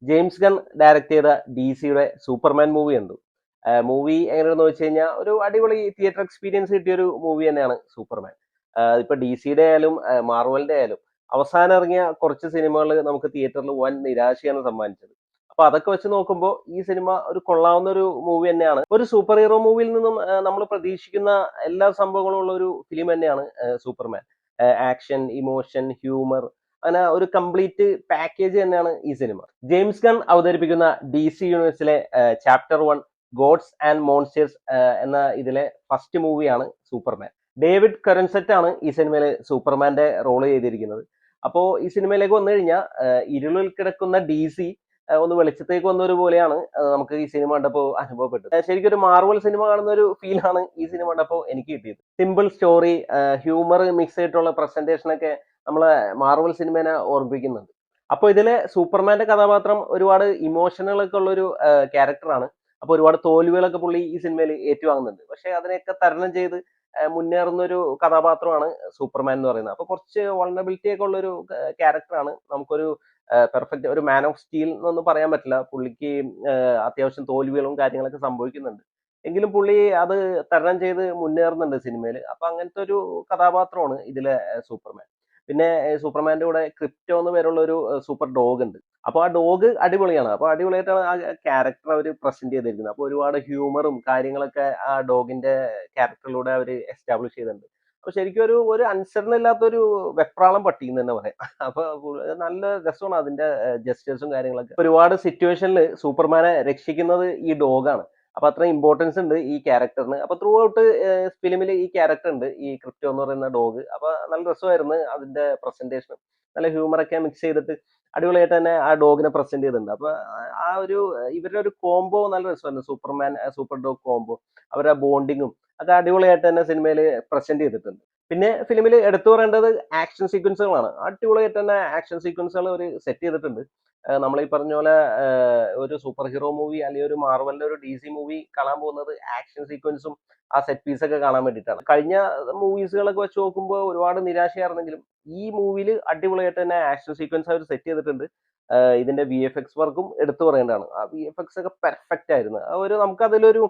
James gun direct ചെയ്ത DC-യുടെ Superman movie ഉണ്ട്. Movie എങ്ങനെയാണെന്ന് വെച്ച് കഴിഞ്ഞാൽ ഒരു അടിപൊളി തിയേറ്റർ എക്സ്പീരിയൻസ് കിട്ടിയ ഒരു മൂവി തന്നെയാണ് സൂപ്പർമാൻ. ഇപ്പൊ DC-യുടെ ആയാലും മാർവലിന്റെ ആയാലും അവസാനം ഇറങ്ങിയ കുറച്ച് സിനിമകൾ നമുക്ക് തിയേറ്ററിൽ വൻ നിരാശയാണ് സമ്മാനിച്ചത്. അപ്പൊ അതൊക്കെ വെച്ച് നോക്കുമ്പോൾ ഈ സിനിമ ഒരു കൊള്ളാവുന്ന ഒരു മൂവി തന്നെയാണ്. ഒരു സൂപ്പർ ഹീറോ മൂവിയിൽ നിന്നും നമ്മൾ പ്രതീക്ഷിക്കുന്ന എല്ലാ സംഭവങ്ങളും ഉള്ള ഒരു ഫിലിം തന്നെയാണ് സൂപ്പർമാൻ. ആക്ഷൻ, ഇമോഷൻ, ഹ്യൂമർ, അങ്ങനെ ഒരു കംപ്ലീറ്റ് പാക്കേജ് തന്നെയാണ് ഈ സിനിമ. ജെയിംസ് ഗൺ അവതരിപ്പിക്കുന്ന DC യൂണിവേഴ്സിലെ ചാപ്റ്റർ 1 ഗോഡ്സ് ആൻഡ് മോൺസ്റ്റേഴ്സ് എന്ന ഇതിലെ ഫസ്റ്റ് മൂവിയാണ് സൂപ്പർമാൻ. ഡേവിഡ് കറൻസെറ്റ് ആണ് ഈ സിനിമയിൽ സൂപ്പർമാന്റെ റോള് ചെയ്തിരിക്കുന്നത്. അപ്പോൾ ഈ സിനിമയിലേക്ക് വന്നു കഴിഞ്ഞാൽ ഇരുളിൽ കിടക്കുന്ന DC ഒന്ന് വെളിച്ചത്തേക്ക് വന്ന ഒരു പോലെയാണ് നമുക്ക് ഈ സിനിമ കണ്ടപ്പോൾ അനുഭവപ്പെട്ടത്. ശരിക്കും ഒരു മാർവൽ സിനിമ കാണുന്ന ഒരു ഫീലാണ് ഈ സിനിമ കണ്ടപ്പോൾ എനിക്ക് കിട്ടിയത്. സിമ്പിൾ സ്റ്റോറി, ഹ്യൂമർ മിക്സ് ആയിട്ടുള്ള പ്രസന്റേഷൻ ഒക്കെ നമ്മളെ മാർവൽ സിനിമേനെ ഓർമ്മിപ്പിക്കുന്നുണ്ട്. അപ്പോൾ ഇതിലെ സൂപ്പർമാന്റെ കഥാപാത്രം ഒരുപാട് ഇമോഷനുകളൊക്കെ ഉള്ള ഒരു ക്യാരക്ടറാണ്. അപ്പോൾ ഒരുപാട് തോൽവികളൊക്കെ പുള്ളി ഈ സിനിമയിൽ ഏറ്റുവാങ്ങുന്നുണ്ട്. പക്ഷെ അതിനെയൊക്കെ തരണം ചെയ്ത് മുന്നേറുന്ന ഒരു കഥാപാത്രമാണ് സൂപ്പർമാൻ എന്ന് പറയുന്നത്. അപ്പോൾ കുറച്ച് വൾണറബിലിറ്റി ഒക്കെ ഉള്ള ഒരു ക്യാരക്ടറാണ്. നമുക്കൊരു പെർഫെക്റ്റ് ഒരു മാൻ ഓഫ് സ്റ്റീൽ എന്നൊന്നും പറയാൻ പറ്റില്ല. പുള്ളിക്ക് അത്യാവശ്യം തോൽവികളും കാര്യങ്ങളൊക്കെ സംഭവിക്കുന്നുണ്ട്. എങ്കിലും പുള്ളി അത് തരണം ചെയ്ത് മുന്നേറുന്നുണ്ട് സിനിമയിൽ. അപ്പൊ അങ്ങനത്തെ ഒരു കഥാപാത്രമാണ് ഇതിലെ സൂപ്പർമാൻ. പിന്നെ സൂപ്പർമാന്റെ കൂടെ ക്രിപ്റ്റോ എന്ന് പേരുള്ള ഒരു സൂപ്പർ ഡോഗ് ഉണ്ട്. അപ്പോൾ ആ ഡോഗ് അടിപൊളിയാണ്. അപ്പോൾ അടിപൊളിയായിട്ടാണ് ആ ക്യാരക്ടർ അവർ പ്രസന്റ് ചെയ്തിരിക്കുന്നത്. അപ്പോൾ ഒരുപാട് ഹ്യൂമറും കാര്യങ്ങളൊക്കെ ആ ഡോഗിന്റെ ക്യാരക്ടറിലൂടെ അവർ എസ്റ്റാബ്ലിഷ് ചെയ്തിട്ടുണ്ട്. അപ്പൊ ശരിക്കും ഒരു അനുസരണയില്ലാത്തൊരു വെപ്രാളം പട്ടി എന്ന് തന്നെ പറയാം. അപ്പൊ നല്ല രസമാണ് അതിന്റെ ജസ്റ്റേഴ്സും കാര്യങ്ങളൊക്കെ. ഒരുപാട് സിറ്റുവേഷനിൽ സൂപ്പർമാനെ രക്ഷിക്കുന്നത് ഈ ഡോഗാണ്. അപ്പൊ അത്ര ഇമ്പോർട്ടൻസ് ഉണ്ട് ഈ ക്യാരക്ടറിന്. അപ്പൊ ത്രൂ ഔട്ട് ഫിലിമിൽ ഈ ക്യാരക്ടർ ഉണ്ട്, ഈ ക്രിപ്റ്റോ എന്ന് പറയുന്ന ഡോഗ്. അപ്പൊ നല്ല രസമായിരുന്നു അതിന്റെ പ്രസന്റേഷൻ. നല്ല ഹ്യൂമറൊക്കെ മിക്സ് ചെയ്തിട്ട് അടിപൊളിയായിട്ട് തന്നെ ആ ഡോഗിനെ പ്രസന്റ് ചെയ്തിട്ടുണ്ട്. അപ്പൊ ആ ഒരു ഇവരുടെ ഒരു കോംബോ നല്ല രസമായിരുന്നു. സൂപ്പർമാൻ സൂപ്പർ ഡോഗ് കോംബോ, അവരുടെ ബോണ്ടിങ്ങും അത് അടിപൊളിയായിട്ട് തന്നെ സിനിമയിൽ പ്രസന്റ് ചെയ്തിട്ടുണ്ട്. പിന്നെ ഫിലിമിൽ എടുത്തു പറയേണ്ടത് ആക്ഷൻ സീക്വൻസുകളാണ്. അടിപൊളിയായിട്ട് തന്നെ ആക്ഷൻ സീക്വൻസുകൾ അവർ സെറ്റ് ചെയ്തിട്ടുണ്ട്. നമ്മൾ ഈ പറഞ്ഞ പോലെ ഒരു സൂപ്പർ ഹീറോ മൂവി അല്ലെങ്കിൽ ഒരു മാർവലിന്റെ ഒരു DC മൂവി കാണാൻ പോകുന്നത് ആക്ഷൻ സീക്വൻസും ആ സെറ്റ് പീസ് ഒക്കെ കാണാൻ വേണ്ടിയിട്ടാണ്. കഴിഞ്ഞ മൂവീസുകളൊക്കെ വെച്ച് നോക്കുമ്പോൾ ഒരുപാട് നിരാശയായിരുന്നെങ്കിലും ഈ മൂവിയിൽ അടിപൊളിയായിട്ട് തന്നെ ആക്ഷൻ സീക്വൻസ് അവർ സെറ്റ് ചെയ്തിട്ടുണ്ട്. ഇതിന്റെ VFX വർക്കും എടുത്തു പറയേണ്ടതാണ്. ആ VFX ഒക്കെ പെർഫെക്റ്റ് ആയിരുന്നു. നമുക്കതിലൊരു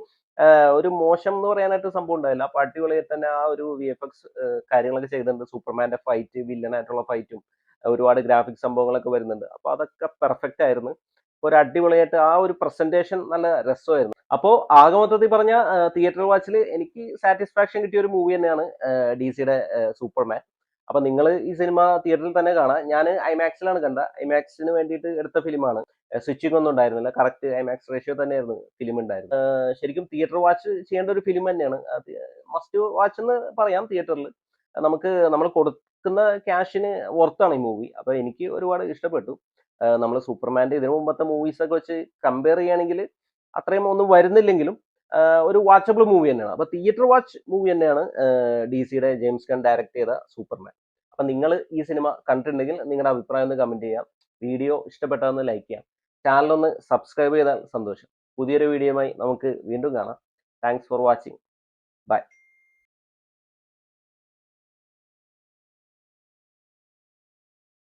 ഒരു മോശം എന്ന് പറയാനായിട്ട് സംഭവം ഉണ്ടായില്ല. അപ്പൊ അടിപൊളിയായിട്ട് തന്നെ ആ ഒരു VFX കാര്യങ്ങളൊക്കെ ചെയ്തിട്ടുണ്ട്. സൂപ്പർമാന്റെ ഫൈറ്റ്, വില്ലനായിട്ടുള്ള ഫൈറ്റും ഒരുപാട് ഗ്രാഫിക് സംഭവങ്ങളൊക്കെ വരുന്നുണ്ട്. അപ്പൊ അതൊക്കെ പെർഫെക്റ്റ് ആയിരുന്നു. ഒരു അടിപൊളിയായിട്ട് ആ ഒരു പ്രസന്റേഷൻ നല്ല രസമായിരുന്നു. അപ്പോൾ ആകെ മൊത്തത്തിൽ പറഞ്ഞ തിയേറ്റർ വാച്ചിൽ എനിക്ക് സാറ്റിസ്ഫാക്ഷൻ കിട്ടിയ ഒരു മൂവി തന്നെയാണ് DC-യുടെ സൂപ്പർമാൻ. അപ്പൊ നിങ്ങൾ ഈ സിനിമ തിയേറ്ററിൽ തന്നെ കാണാം. ഞാൻ ഐമാക്സിലാണ് കണ്ട. ഐമാക്സിന് വേണ്ടിയിട്ട് എടുത്ത ഫിലിമാണ്. സ്വിച്ചിങ് ഒന്നും ഉണ്ടായിരുന്നില്ല. കറക്റ്റ് ഐമാക്സ് റേഷ്യോ തന്നെയായിരുന്നു ഫിലിം ഉണ്ടായിരുന്നത്. ശരിക്കും തിയേറ്റർ വാച്ച് ചെയ്യേണ്ട ഒരു ഫിലിം തന്നെയാണ്. അത് മസ്റ്റ് വാച്ച് എന്ന് പറയാം തിയേറ്ററിൽ. നമുക്ക് നമ്മൾ കൊടുക്കുന്ന ക്യാഷിന് വർത്താണ് ഈ മൂവി. അപ്പൊ എനിക്ക് ഒരുപാട് ഇഷ്ടപ്പെട്ടു. നമ്മൾ സൂപ്പർമാന്റെ ഇതിനു മുമ്പത്തെ മൂവീസ് ഒക്കെ വെച്ച് കമ്പയർ ചെയ്യുകയാണെങ്കിൽ അത്രയും ഒന്നും വരുന്നില്ലെങ്കിലും ഒരു വാച്ചബിൾ മൂവി തന്നെയാണ്. അപ്പൊ തിയേറ്റർ വാച്ച് മൂവി തന്നെയാണ് DC-യുടെ ജെയിംസ് ഗൺ ഡയറക്ട് ചെയ്ത സൂപ്പർമാൻ. അപ്പൊ നിങ്ങൾ ഈ സിനിമ കണ്ടിട്ടുണ്ടെങ്കിൽ നിങ്ങളുടെ അഭിപ്രായം ഒന്ന് കമന്റ് ചെയ്യാം. വീഡിയോ ഇഷ്ടപ്പെട്ടതെന്ന് ലൈക്ക് ചെയ്യാം. ചാനൽ ഒന്ന് സബ്സ്ക്രൈബ് ചെയ്താൽ സന്തോഷം. പുതിയൊരു വീഡിയോയുമായി നമുക്ക് വീണ്ടും കാണാം. Thanks for watching. ബൈ.